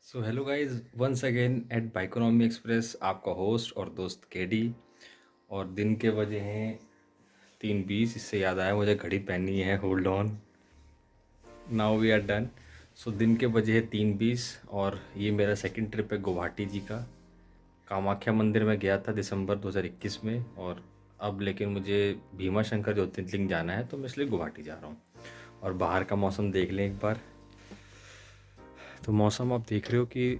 So hello guys, once again at Bikonomy Express, आपका host और दोस्त केडी। और दिन के बजे हैं 3:20। इससे याद आया मुझे घड़ी पहननी है। Hold on, now we are done. So दिन के बजे हैं 3:20 और ये मेरा सेकंड ट्रिप है गुवाहाटी जी का। कामाख्या मंदिर में गया था दिसंबर 2021 में, और अब लेकिन मुझे भीमा शंकर ज्योतिर्लिंग जाना है, तो मैं इसलिए गुवाहाटी जा रहा हूँ। और बाहर का मौसम देख लें एक बार। तो मौसम आप देख रहे हो कि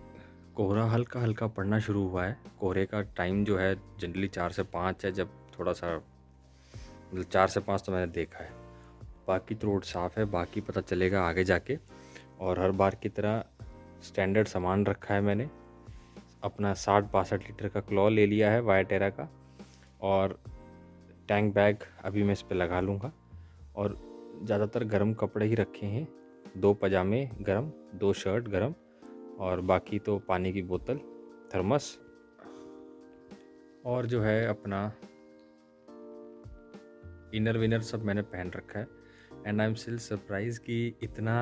कोहरा हल्का हल्का पड़ना शुरू हुआ है। कोहरे का टाइम जो है जनरली 4 से 5 है, जब थोड़ा सा मतलब 4 से 5 तो मैंने देखा है। बाकी तो रोड साफ़ है, बाकी पता चलेगा आगे जाके। और हर बार की तरह स्टैंडर्ड सामान रखा है मैंने। अपना 60-62 लीटर का क्लॉ ले लिया है वाया टेरा का, और टैंक बैग अभी मैं इस पर लगा लूँगा। और ज़्यादातर गर्म कपड़े ही रखे हैं, 2 पजामे गर्म, 2 शर्ट गर्म, और बाकी तो पानी की बोतल, थर्मस, और जो है अपना इनर विनर सब मैंने पहन रखा है। And I am still surprise कि इतना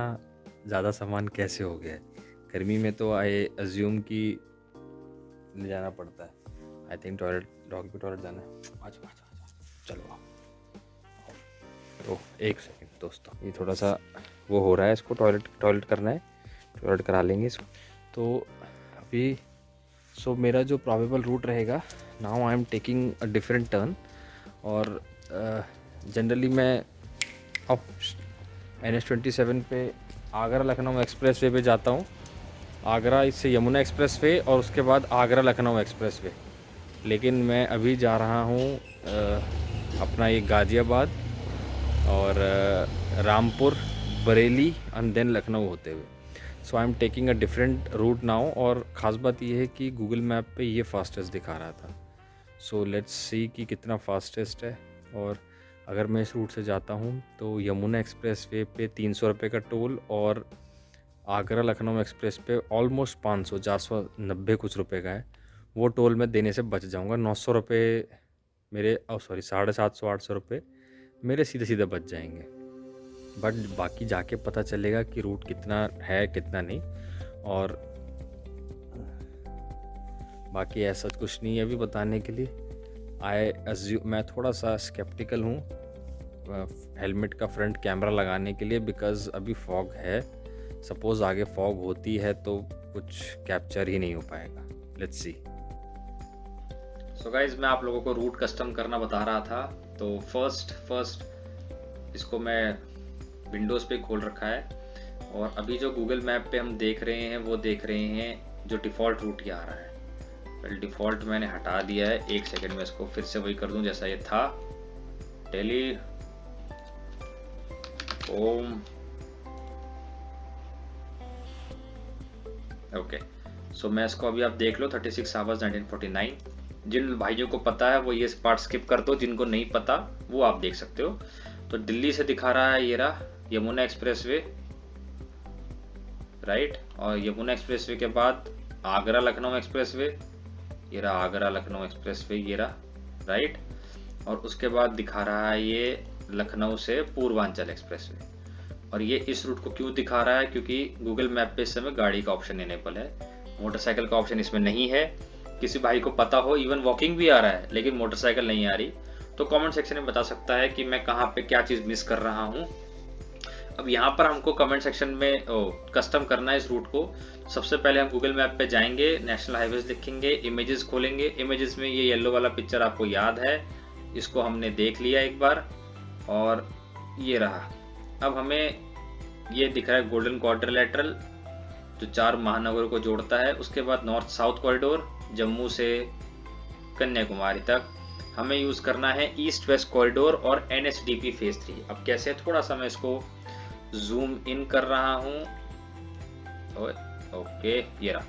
ज़्यादा सामान कैसे हो गया है। गर्मी में तो आई अज्यूम कि ले जाना पड़ता है। आई थिंक टॉयलेट, डॉग भी टॉयलेट जाना है। अच्छा, चलो आओ। तो एक सेकेंड दोस्तों, ये थोड़ा सा वो हो रहा है, इसको टॉयलेट करना है, टॉयलेट करा लेंगे इसको। तो अभी मेरा जो प्रॉबेबल रूट रहेगा, now I am taking a different turn. और जनरली मैं अब NH-27 पे आगरा लखनऊ एक्सप्रेस वे पे जाता हूँ। आगरा इससे यमुना एक्सप्रेस वे, और उसके बाद आगरा लखनऊ एक्सप्रेस वे। लेकिन मैं अभी जा रहा हूँ अपना ये गाज़ियाबाद और रामपुर, बरेली एंड देन लखनऊ होते हुए। So I am taking a different route now. और ख़ास बात यह है कि गूगल मैप पे ये फास्टेस्ट दिखा रहा था। सो लेट्स सी कि कितना फास्टेस्ट है। और अगर मैं इस रूट से जाता हूँ तो यमुना एक्सप्रेस वे पे 300 रुपये का टोल, और आगरा लखनऊ एक्सप्रेस पे ऑलमोस्ट 500, 490 कुछ रुपये का है। वो टोल मैं देने से बच जाऊँगा। 900 रुपये मेरे, 750-800 रुपये मेरे सीधे सीधे बच जाएंगे। बट बाकी जाके पता चलेगा कि रूट कितना है कितना नहीं। और बाकी ऐसा कुछ नहीं है अभी बताने के लिए। मैं थोड़ा सा स्केप्टिकल हूँ हेलमेट का फ्रंट कैमरा लगाने के लिए, बिकॉज़ अभी फॉग है। सपोज़ आगे फॉग होती है तो कुछ कैप्चर ही नहीं हो पाएगा। Let's see. सो गाइज, मैं आप लोगों को रूट कस्टम करना बता रहा था। तो फर्स्ट इसको मैं विंडोज़ पे खोल रखा है, और अभी जो गूगल मैप पे हम देख रहे हैं वो देख रहे हैं जो डिफ़ॉल्ट रूट ही आ रहा है। वेल, डिफ़ॉल्ट मैंने हटा दिया है। एक सेकेंड में इसको फिर से वही कर दूं जैसा ये था। दिल्ली ओम, ओके। सो मैं इसको अभी आप देख लो, 36 आवर्स 1949। जिन भाइयों को पता है वो ये पार्ट स्किप कर दो, जिनको नहीं पता वो आप देख सकते हो। तो दिल्ली से दिखा रहा है ये रहा यमुना एक्सप्रेस वे, राइट। और यमुना एक्सप्रेस वे के बाद आगरा लखनऊ एक्सप्रेस वे, ये रहा आगरा लखनऊ एक्सप्रेस वे, ये रहा, राइट। और उसके बाद दिखा रहा है ये लखनऊ से पूर्वांचल एक्सप्रेस वे। और ये इस रूट को क्यों दिखा रहा है, क्योंकि गूगल मैप पे इस समय गाड़ी का ऑप्शन इनेबल है, मोटरसाइकिल का ऑप्शन इसमें नहीं है। किसी भाई को पता हो, इवन वॉकिंग भी आ रहा है लेकिन मोटरसाइकिल नहीं आ रही, तो कमेंट सेक्शन में बता सकता है कि मैं कहाँ पे क्या चीज़ मिस कर रहा हूँ। अब यहाँ पर हमको कमेंट सेक्शन में कस्टम करना है इस रूट को। सबसे पहले हम गूगल मैप पे जाएंगे, नेशनल हाईवेज लिखेंगे, इमेजेस खोलेंगे। इमेजेस में ये येलो वाला पिक्चर आपको याद है, इसको हमने देख लिया एक बार, और ये रहा। अब हमें ये दिख रहा है गोल्डन क्वाड्रिलेटरल, जो 4 महानगरों को जोड़ता है। उसके बाद नॉर्थ साउथ कॉरिडोर, जम्मू से कन्याकुमारी तक। हमें यूज करना है ईस्ट वेस्ट कॉरिडोर और NHDP फेज 3। अब कैसे, थोड़ा सा मैं इसको जूम इन कर रहा हूँ। ओके, ये रहा।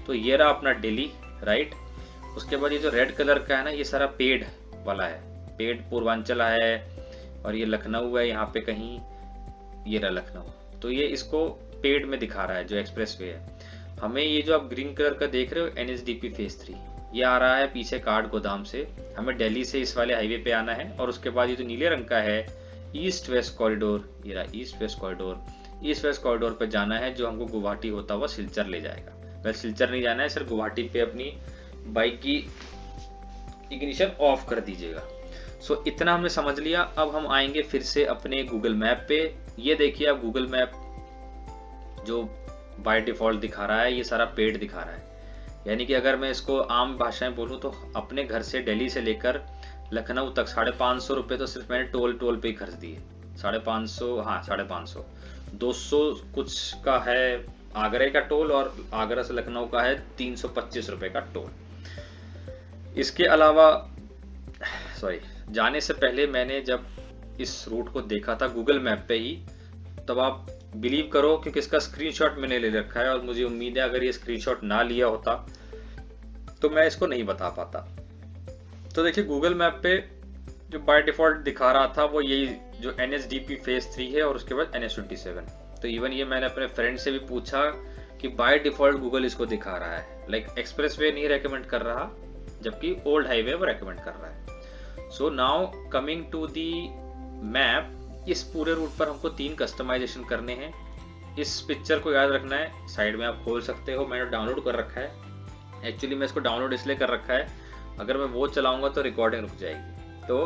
तो ये रहा अपना दिल्ली, राइट। उसके बाद ये जो रेड कलर का है ना, ये सारा पेड वाला है, पेड पूर्वांचल है। और ये लखनऊ है यहाँ पे कहीं, ये रहा लखनऊ। तो ये इसको पेड में दिखा रहा है जो एक्सप्रेस वे है। हमें ये जो आप ग्रीन कलर का देख रहे हो NHDP फेज 3, ये आ रहा है पीछे काठ गोदाम से। हमें दिल्ली से इस वाले हाईवे पे आना है। और उसके बाद ये जो नीले रंग का है ईस्ट वेस्ट कॉरिडोर, ये रहा east west corridor. East west corridor पे जाना है, जो हमको गुवाहाटी होता हुआ सिलचर ले जाएगा। बस सिलचर नहीं जाना है, सिर्फ गुवाहाटी पे अपनी बाइक की इग्निशन ऑफ कर दीजिएगा। सो इतना हमने समझ लिया। अब हम आएंगे फिर से अपने गूगल मैप पे। ये देखिए आप गूगल मैप जो बाय डिफॉल्ट दिखा रहा है, ये सारा पेड दिखा रहा है। यानी कि अगर मैं इसको आम भाषा में बोलूँ तो अपने घर से दिल्ली से लेकर लखनऊ तक 550 रुपये तो सिर्फ मैंने टोल पे ही खर्च दिए। 550, हाँ 550, 200 कुछ का है आगरा का टोल, और आगरा से लखनऊ का है 325 रुपये का टोल। इसके अलावा सॉरी, जाने से पहले मैंने जब इस रूट को देखा था गूगल मैप पे ही, तब आप बिलीव करो क्योंकि इसका स्क्रीनशॉट मैंने ले रखा है और मुझे उम्मीद है अगर ये स्क्रीनशॉट ना लिया होता तो मैं इसको नहीं बता पाता। तो देखिए गूगल मैप पे जो बाय डिफॉल्ट दिखा रहा था वो यही जो NSDP फेज 3 है और उसके बाद NH27। तो इवन ये मैंने अपने फ्रेंड से भी पूछा कि बाय डिफॉल्ट गूगल इसको दिखा रहा है, लाइक एक्सप्रेसवे नहीं रेकमेंड कर रहा, जबकि ओल्ड हाईवे वो रेकमेंड कर रहा है। So now coming to the map, इस पूरे रूट पर हमको 3 कस्टमाइजेशन करने हैं। इस पिक्चर को याद रखना है, साइड में आप खोल सकते हो, मैंने डाउनलोड कर रखा है। एक्चुअली मैं इसको डाउनलोड इसलिए कर रखा है, अगर मैं वो चलाऊंगा तो रिकॉर्डिंग रुक जाएगी। तो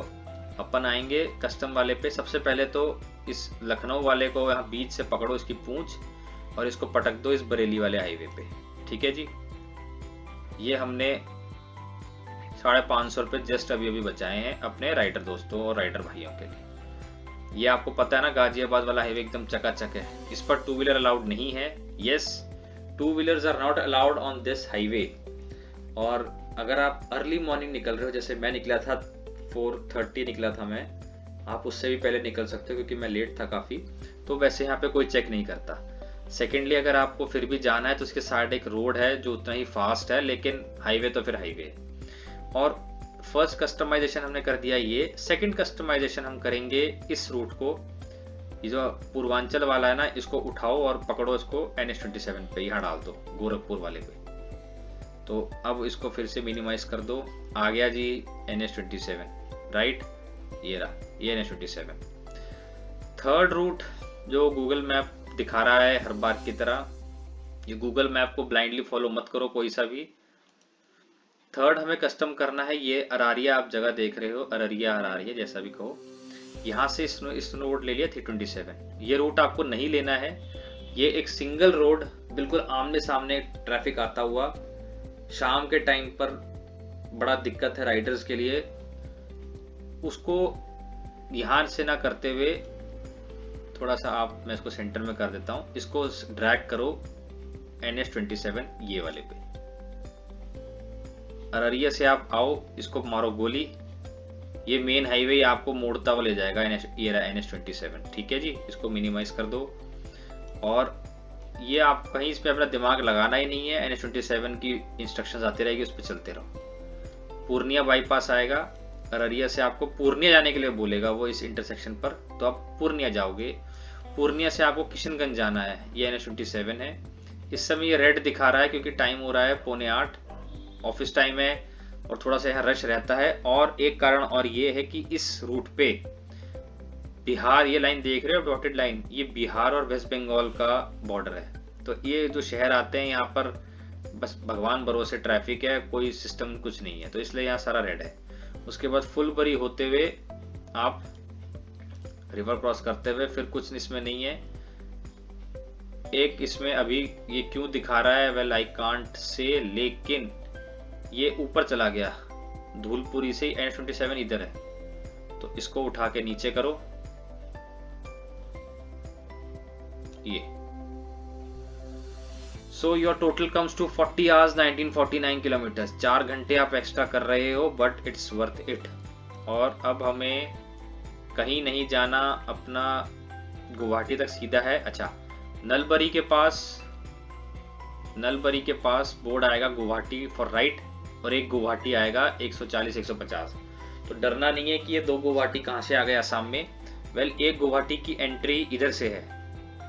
अपन आएंगे कस्टम वाले पे। सबसे पहले तो इस लखनऊ वाले को यहाँ बीच से पकड़ो इसकी पूंछ और इसको पटक दो इस बरेली वाले हाईवे पे, ठीक है जी। ये हमने 550 रुपये जस्ट अभी बचाए हैं अपने राइडर दोस्तों और राइडर भाइयों के लिए। ये आपको पता है ना, गाजियाबाद वाला हाईवे एकदम चकाचक है, इस पर 2 व्हीलर अलाउड नहीं है। Yes, 2 wheelers are not allowed on this highway. और अगर आप अर्ली मॉर्निंग निकल रहे हो, जैसे मैं निकला था 4:30 निकला था मैं, आप उससे भी पहले निकल सकते हो क्योंकि मैं लेट था काफ़ी, तो वैसे यहाँ पे कोई चेक नहीं करता। सेकेंडली अगर आपको फिर भी जाना है तो उसके साइड एक रोड है जो उतना ही फास्ट है, लेकिन हाईवे तो फिर हाईवे है। और फर्स्ट कस्टमाइजेशन हमने कर दिया ये। सेकंड कस्टमाइजेशन हम करेंगे इस रूट को, ये जो पूर्वांचल वाला है ना, इसको उठाओ और पकड़ो इसको NH27 पे, यहाँ डाल दो गोरखपुर वाले पे। तो अब इसको फिर से मिनिमाइज कर दो, आ गया जी NH27, राइट, ये रहा ये NH27। थर्ड रूट जो गूगल मैप दिखा रहा है हर बार की तरह, ये गूगल मैप को ब्लाइंडली फॉलो मत करो कोई सा भी। थर्ड हमें कस्टम करना है, ये अरारिया आप जगह देख रहे हो, अररिया अरारिया जैसा भी कहो, यहाँ से इस रोड ले लिया 327। ये रूट आपको नहीं लेना है, ये एक सिंगल रोड बिल्कुल आमने सामने ट्रैफिक आता हुआ, शाम के टाइम पर बड़ा दिक्कत है राइडर्स के लिए, उसको यहाँ से ना करते हुए थोड़ा सा आप, मैं इसको सेंटर में कर देता हूँ, इसको ड्रैग करो NH27 ये वाले पे। अररिया से आप आओ, इसको मारो गोली, ये मेन हाईवे आपको मोड़ता हुआ ले जाएगा ये रहा NH27, ठीक है जी। इसको मिनिमाइज कर दो और ये आप कहीं इस पे अपना दिमाग लगाना ही नहीं है, NH27 की इंस्ट्रक्शंस आती रहेगी, उस पर चलते रहो। पूर्णिया बाईपास आएगा, अररिया से आपको पूर्णिया जाने के लिए बोलेगा वो इस इंटरसेक्शन पर, तो आप पूर्णिया जाओगे। पूर्णिया से आपको किशनगंज जाना है, ये NH27 है। इस समय ये रेड दिखा रहा है क्योंकि टाइम हो रहा है 7:45, ऑफिस टाइम है और थोड़ा सा यहाँ रश रहता है। और एक कारण और ये है कि इस रूट पे बिहार, ये लाइन देख रहे हो डॉटेड लाइन, ये बिहार और वेस्ट बंगाल का बॉर्डर है। तो ये जो शहर आते हैं यहाँ पर बस भगवान भरोसे ट्रैफिक है, कोई सिस्टम कुछ नहीं है, तो इसलिए यहाँ सारा रेड है। उसके बाद फुलबरी होते हुए आप रिवर क्रॉस करते हुए, फिर कुछ इसमें नहीं है। एक इसमें अभी ये क्यों दिखा रहा है, वेल आई कांट से, लेकिन ये ऊपर चला गया धूलपुरी से, NH27 इधर है, तो इसको उठा के नीचे करो ये। So your total comes to 40 hours 1949 kilometre. 4 घंटे आप एक्स्ट्रा कर रहे हो, बट इट्स वर्थ इट। और अब हमें कहीं नहीं जाना, अपना गुवाहाटी तक सीधा है। अच्छा, नलबरी के पास बोर्ड आएगा गुवाहाटी फॉर राइट, और एक गुवाहाटी आएगा 140-150। तो डरना नहीं है कि ये 2 गुवाहाटी कहाँ से आ गए आसाम में। वेल, एक गुवाहाटी की एंट्री इधर से है,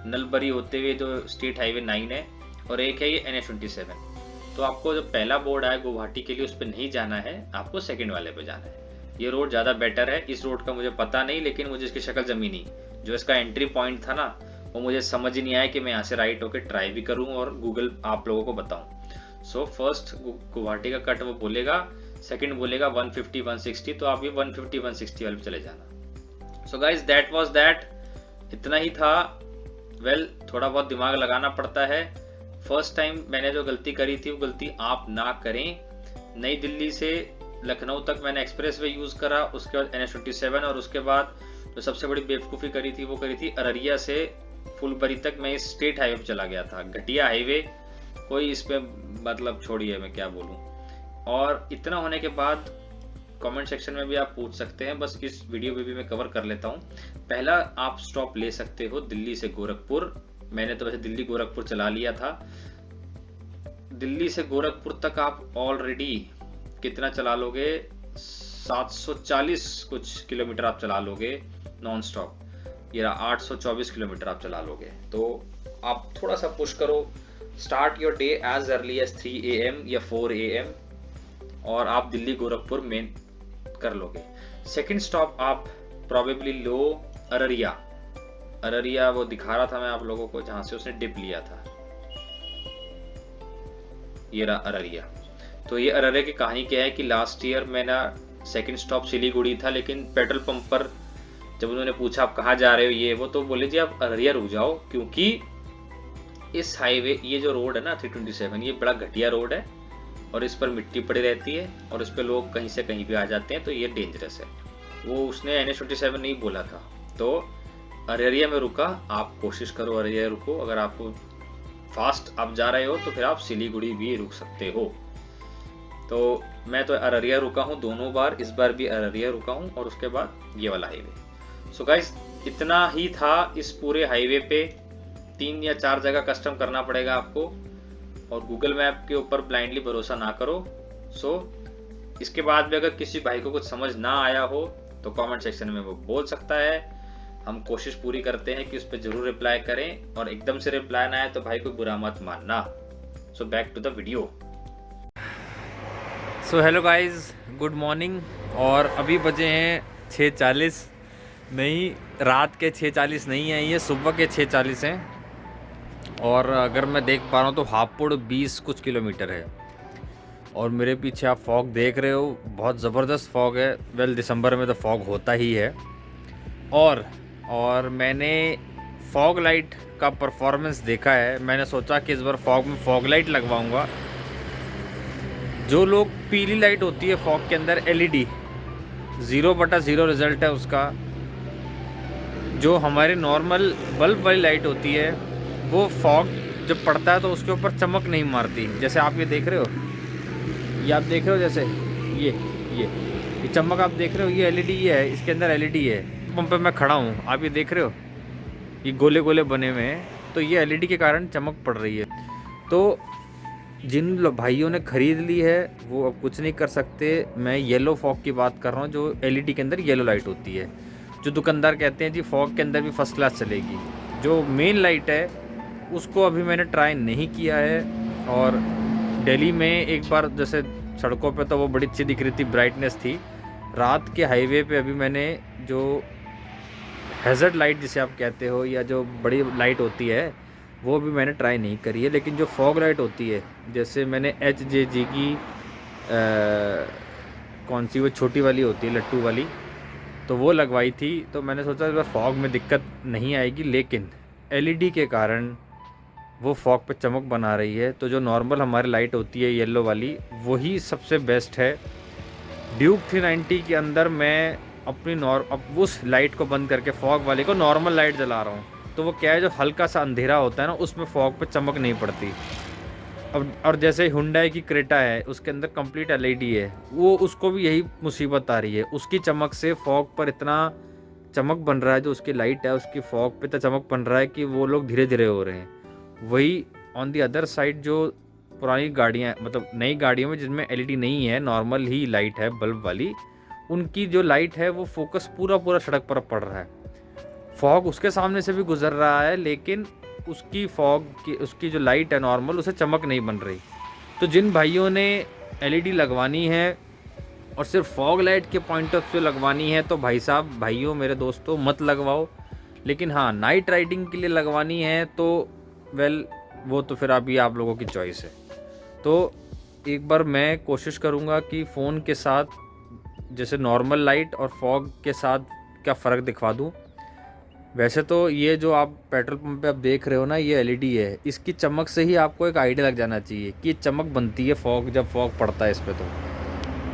नलबरी होते हुए जो स्टेट हाईवे 9 है, और एक है ये NH27। तो आपको जो पहला बोर्ड आया गुवाहाटी के लिए उस पर नहीं जाना है, आपको सेकंड वाले पे जाना है। ये रोड ज़्यादा बेटर है। इस रोड का मुझे पता नहीं, लेकिन मुझे इसकी शक्ल जमी नहीं, जो इसका एंट्री पॉइंट था ना, वो मुझे समझ ही नहीं आया कि मैं यहाँ से राइट होकर ट्राई भी करूँ और गूगल आप लोगों को बताऊँ। सो फर्स्ट गुवाहाटी का कट वो बोलेगा, सेकंड बोलेगा 150 160, तो आप ये 150 160 वाले पे चले जाना। So guys that was that, इतना ही था। वेल थोड़ा बहुत दिमाग लगाना पड़ता है। फर्स्ट टाइम मैंने जो गलती करी थी वो गलती आप ना करें। नई दिल्ली से लखनऊ तक मैंने एक्सप्रेस वे यूज करा, उसके बाद NH27, और उसके बाद जो सबसे बड़ी बेवकूफ़ी करी थी वो करी थी अररिया से फुलबरी तक मैं इस स्टेट हाईवे पे चला गया था। घटिया हाईवे, कोई इस पे मतलब छोड़िए, मैं क्या बोलूं। और इतना होने के बाद कमेंट सेक्शन में भी आप पूछ सकते हैं, बस इस वीडियो में भी मैं कवर कर लेता हूँ। पहला आप स्टॉप ले सकते हो दिल्ली से गोरखपुर। मैंने तो वैसे दिल्ली गोरखपुर चला लिया था। दिल्ली से गोरखपुर तक आप ऑलरेडी कितना चला लोगे, 740 कुछ किलोमीटर आप चला लोगे नॉन स्टॉप। ये 824 किलोमीटर आप चला लोगे। तो आप थोड़ा सा पुश करो, start your day as early as 3 AM या 4 AM, और आप दिल्ली गोरखपुर मेन कर लोगे। सेकंड स्टॉप आप प्रोबेबली लो अररिया। अररिया वो दिखा रहा था मैं आप लोगों को, जहां से उसने डिप लिया था, ये रहा अररिया। तो ये अररिया की कहानी क्या है कि लास्ट ईयर मेरा सेकंड स्टॉप सिलीगुड़ी था, लेकिन पेट्रोल पंप पर जब उन्होंने पूछा आप कहाँ जा रहे हो ये वो, तो बोले जी आप अररिया रुक जाओ, क्योंकि इस हाईवे, ये जो रोड है ना 327, ये बड़ा घटिया रोड है और इस पर मिट्टी पड़ी रहती है और इस पर लोग कहीं से कहीं भी आ जाते हैं, तो ये डेंजरस है। वो उसने NH27 नहीं बोला था। तो अररिया में रुका। आप कोशिश करो अररिया रुको। अगर आपको फास्ट आप जा रहे हो तो फिर आप सिलीगुड़ी भी रुक सकते हो। तो मैं तो अररिया रुका हूँ दोनों बार, इस बार भी अररिया रुका हूँ, और उसके बाद ये वाला हाईवे। सो गाइस इतना ही था इस पूरे हाईवे पे। 3 या 4 जगह कस्टम करना पड़ेगा आपको, और गूगल मैप के ऊपर ब्लाइंडली भरोसा ना करो। सो इसके बाद भी अगर किसी भाई को कुछ समझ ना आया हो तो कमेंट सेक्शन में वो बोल सकता है। हम कोशिश पूरी करते हैं कि उस पर जरूर रिप्लाई करें, और एकदम से रिप्लाई ना आए तो भाई को बुरा मत मानना। So back to the video. So hello guys, good morning. और अभी बजे हैं 6:40। नहीं, रात के 6:40 नहीं है, ये सुबह के 6:40 हैं। और अगर मैं देख पा रहा हूँ तो हापुड़ 20 कुछ किलोमीटर है, और मेरे पीछे आप फॉग देख रहे हो, बहुत ज़बरदस्त फॉग है। वेल दिसंबर में तो फॉग होता ही है। और मैंने फॉग लाइट का परफॉर्मेंस देखा है। मैंने सोचा कि इस बार फॉग में फॉग लाइट लगवाऊंगा। जो लोग, पीली लाइट होती है फॉग के अंदर, LED 0/0 रिज़ल्ट है उसका। जो हमारे नॉर्मल बल्ब वाली लाइट होती है, वो फॉग जब पड़ता है तो उसके ऊपर चमक नहीं मारती। जैसे आप ये देख रहे हो, ये आप देख रहे हो, जैसे ये चमक आप देख रहे हो, ये LED ये है, इसके अंदर LED है। पंप पे मैं खड़ा हूँ, आप ये देख रहे हो, ये गोले गोले बने हुए हैं, तो ये LED के कारण चमक पड़ रही है। तो जिन भाइयों ने ख़रीद ली है वो अब कुछ नहीं कर सकते। मैं येलो फॉग की बात कर रहा हूँ, जो LED के अंदर येलो लाइट होती है। जो दुकानदार कहते हैं जी फॉग के अंदर भी फर्स्ट क्लास चलेगी। जो मेन लाइट है उसको अभी मैंने ट्राई नहीं किया है। और दिल्ली में एक बार जैसे सड़कों पे तो वो बड़ी अच्छी दिख रही थी, ब्राइटनेस थी। रात के हाईवे पे अभी मैंने जो हैज़र्ड लाइट जिसे आप कहते हो, या जो बड़ी लाइट होती है, वो भी मैंने ट्राई नहीं करी है। लेकिन जो फॉग लाइट होती है, जैसे मैंने HJG की कौन सी वो छोटी वाली होती है लट्टू वाली, तो वो लगवाई थी। तो मैंने सोचा इस बार फॉग में दिक्कत नहीं आएगी, लेकिन LED के कारण वो फॉग पे चमक बना रही है। तो जो नॉर्मल हमारी लाइट होती है येलो वाली, वही सबसे बेस्ट है। ड्यूक 390 के अंदर मैं अपनी अब उस लाइट को बंद करके फॉग वाले को नॉर्मल लाइट जला रहा हूँ। तो वो क्या है, जो हल्का सा अंधेरा होता है ना, उसमें फॉग पे चमक नहीं पड़ती। अब और जैसे हुंडई की क्रेटा है, उसके अंदर कंप्लीट LED है, वो उसको भी यही मुसीबत आ रही है। उसकी चमक से फॉग पर इतना चमक बन रहा है, जो उसकी लाइट है उसकी फॉग पे तो चमक बन रहा है कि वो लोग धीरे धीरे हो रहे हैं। वही ऑन दी अदर साइड जो पुरानी गाड़ियाँ, मतलब नई गाड़ियों में जिनमें LED नहीं है, नॉर्मल ही लाइट है बल्ब वाली, उनकी जो लाइट है वो फोकस पूरा सड़क पर पड़ रहा है। फॉग उसके सामने से भी गुजर रहा है, लेकिन उसकी जो लाइट है नॉर्मल, उसे चमक नहीं बन रही। तो जिन भाइयों ने LED लगवानी है और सिर्फ फॉग लाइट के पॉइंट ऑफ व्यू लगवानी है, तो भाई साहब, भाइयों, मेरे दोस्तों, मत लगवाओ। लेकिन हाँ, नाइट राइडिंग के लिए लगवानी है तो वेल, वो तो फिर अभी आप लोगों की चॉइस है। तो एक बार मैं कोशिश करूँगा कि फ़ोन के साथ जैसे नॉर्मल लाइट और फॉग के साथ क्या फ़र्क दिखवा दूँ। वैसे तो ये जो आप पेट्रोल पंप पे आप देख रहे हो ना, ये एलईडी है, इसकी चमक से ही आपको एक आइडिया लग जाना चाहिए कि चमक बनती है फॉग, जब फॉग पड़ता है इस पर। तो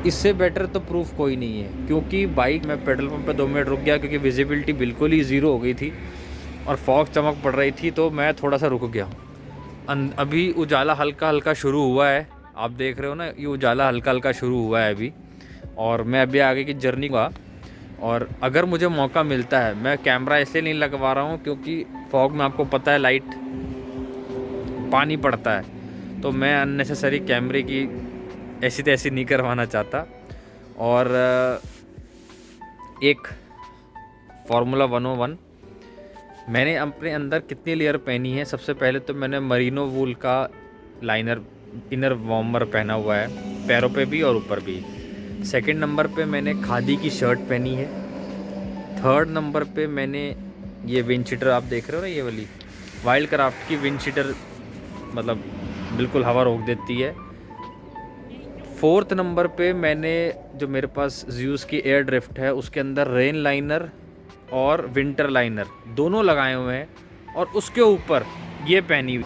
इससे बेटर तो प्रूफ कोई नहीं है, क्योंकि बाइक में पेट्रोल पंप पे 2 मिनट रुक गया क्योंकि विजिबिलिटी बिल्कुल ही ज़ीरो हो गई थी और फॉग चमक पड़ रही थी, तो मैं थोड़ा सा रुक गया। अभी उजाला हल्का हल्का शुरू हुआ है, आप देख रहे हो ना, ये उजाला हल्का हल्का शुरू हुआ है अभी, और मैं अभी आगे की जर्नी का, और अगर मुझे मौका मिलता है, मैं कैमरा इसलिए नहीं लगवा रहा हूँ क्योंकि फॉग में आपको पता है लाइट पानी पड़ता है, तो मैं अननेसेसरी कैमरे की ऐसी तैसी नहीं करवाना चाहता। और एक फार्मूला 101 मैंने अपने अंदर कितनी लेयर पहनी है। सबसे पहले तो मैंने मरीनो वूल का लाइनर इनर वार्मर पहना हुआ है, पैरों पे भी और ऊपर भी। सेकंड नंबर पे मैंने खादी की शर्ट पहनी है। थर्ड नंबर पे मैंने ये विंड शीटर आप देख रहे हो ना, ये वाली वाइल्ड क्राफ्ट की विंड शीटर, मतलब बिल्कुल हवा रोक देती है। फोर्थ नंबर पे मैंने जो मेरे पास ज़्यूस की एयर ड्रिफ्ट है, उसके अंदर रेन लाइनर और विंटर लाइनर दोनों लगाए हुए हैं, और उसके ऊपर ये पहनी हुई,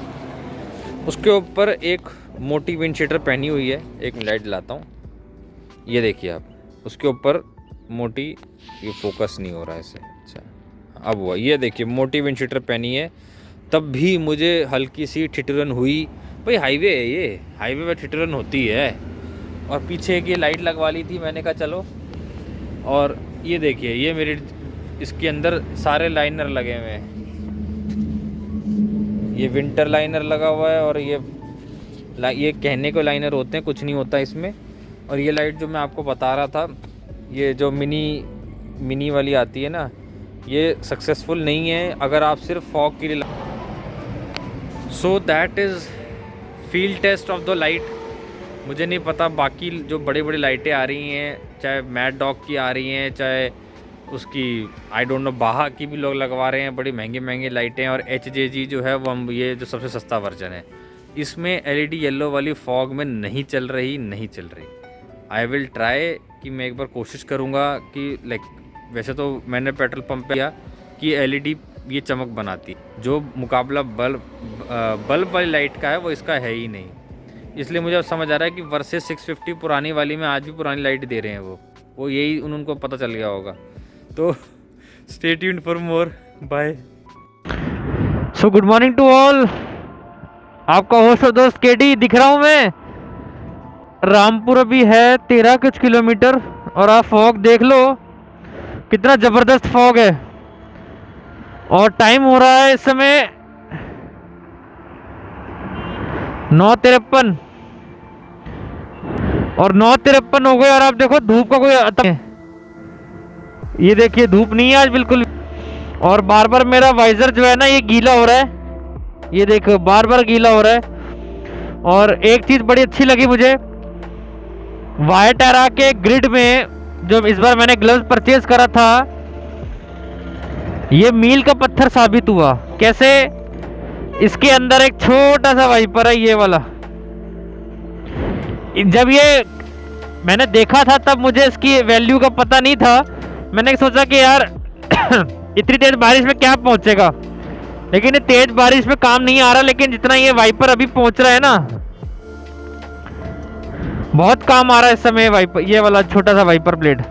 उसके ऊपर एक मोटी विंड शीटर पहनी हुई है। एक लाइट दिलाता हूँ, ये देखिए आप, उसके ऊपर मोटी, ये फोकस नहीं हो रहा है इसे, अच्छा अब हुआ, ये देखिए मोटी विंड शीटर पहनी है। तब भी मुझे हल्की सी ठिठुरन हुई। भाई हाईवे है ये, हाईवे में ठिठुरन होती है। और पीछे एक ये लाइट लगवा ली थी, मैंने कहा चलो। और ये देखिए, ये मेरे इसके अंदर सारे लाइनर लगे हुए हैं, ये विंटर लाइनर लगा हुआ है, और ये कहने को लाइनर होते हैं, कुछ नहीं होता इसमें। और ये लाइट जो मैं आपको बता रहा था, ये जो मिनी वाली आती है ना, ये सक्सेसफुल नहीं है अगर आप सिर्फ फॉग के लिए। So that is field test of the light. मुझे नहीं पता बाकी जो बड़ी बड़ी लाइटें आ रही हैं, चाहे मैड डॉग की आ रही हैं, चाहे उसकी आई डोंट नो बाहा की भी लोग लगवा रहे हैं, बड़ी महंगी महंगी लाइटें। और HJG जो है वो ये जो सबसे सस्ता वर्जन है, इसमें LED येलो वाली फॉग में नहीं चल रही। आई विल ट्राई कि मैं एक बार कोशिश करूँगा कि लाइक, वैसे तो मैंने पेट्रोल पंप पे किया कि LED ये चमक बनाती, जो मुकाबला बल्ब वाली लाइट का है वो इसका है ही नहीं। इसलिए मुझे अब समझ आ रहा है कि वर्सेस 650 पुरानी वाली में आज भी पुरानी लाइट दे रहे हैं वो यही उनको पता चल गया होगा। तो stay tuned for more, bye. So good morning to all, आपका होस्ट और दोस्त केडी दिख रहा हूँ मैं। रामपुर अभी है 13 कुछ किलोमीटर, और आप फॉग देख लो कितना जबरदस्त फॉग है। और टाइम हो रहा है इस समय 9:53, और 9:53 हो गए, और आप देखो धूप का कोई ये देखिए धूप नहीं है आज बिल्कुल। और बार बार मेरा वाइजर जो है ना, ये गीला हो रहा है, ये देखो बार बार गीला हो रहा है। और एक चीज बड़ी अच्छी लगी मुझे, वायटेरा के ग्रिड में जो इस बार मैंने ग्लव्स परचेज करा था, ये मील का पत्थर साबित हुआ। कैसे? इसके अंदर एक छोटा सा वाइपर है, ये वाला। जब ये मैंने देखा था तब मुझे इसकी वैल्यू का पता नहीं था। मैंने सोचा कि यार इतनी तेज बारिश में क्या पहुंचेगा, लेकिन ये तेज बारिश में काम नहीं आ रहा। लेकिन जितना ये वाइपर अभी पहुंच रहा है ना, बहुत काम आ रहा है इस समय वाइपर, ये वाला छोटा सा वाइपर ब्लेड।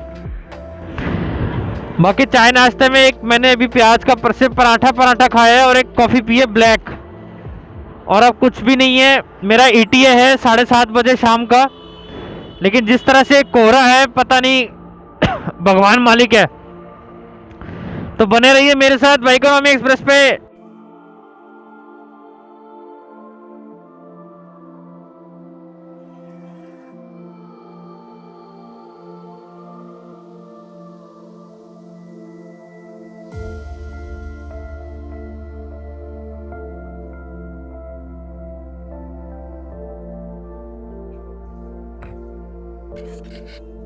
बाकी चाय नाश्ते में एक मैंने अभी प्याज का पराठा खाया है, और एक कॉफी पी है ब्लैक। और अब कुछ भी नहीं है। मेरा ETA है 7:30 बजे शाम का, लेकिन जिस तरह से कोहरा है पता नहीं भगवान मालिक है। तो बने रहिए मेरे साथ बाइकोनॉमी एक्सप्रेस पे। Thank you.